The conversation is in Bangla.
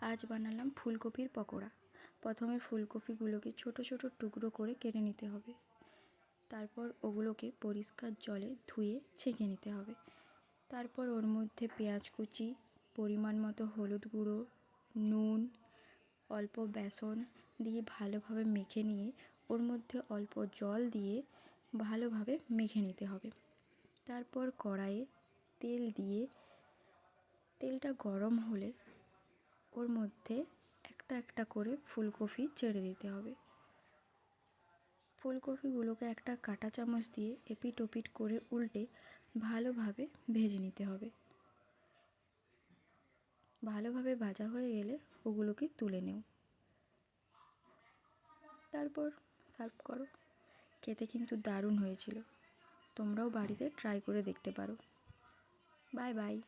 আজ বানালাম ফুলকপির পকোড়া। প্রথমে ফুলকপিগুলোকে ছোট ছোট টুকরো করে কেটে নিতে হবে। তারপর ওগুলোকে পরিষ্কার জলে ধুয়ে ছেঁকে নিতে হবে। তারপর ওর মধ্যে পেঁয়াজ কুচি, পরিমাণ মতো হলুদ গুঁড়ো, নুন, অল্প বেসন দিয়ে ভালোভাবে মেখে নিয়ে ওর মধ্যে অল্প জল দিয়ে ভালোভাবে মেখে নিতে হবে। তারপর কড়াইয়ে তেল দিয়ে তেলটা গরম হলে ওর মধ্যে একটা একটা করে ফুলকপি ছেড়ে দিতে হবে। ফুলকপিগুলোকে একটা কাঁটা চামচ দিয়ে এপিট ওপিট করে উল্টে ভালোভাবে ভেজে নিতে হবে। ভালোভাবে ভাজা হয়ে গেলে ওগুলোকে তুলে নেও। তারপর সার্ভ করো। খেতে কিন্তু দারুণ হয়েছিল। তোমরাও বাড়িতে ট্রাই করে দেখতে পারো। Bye bye.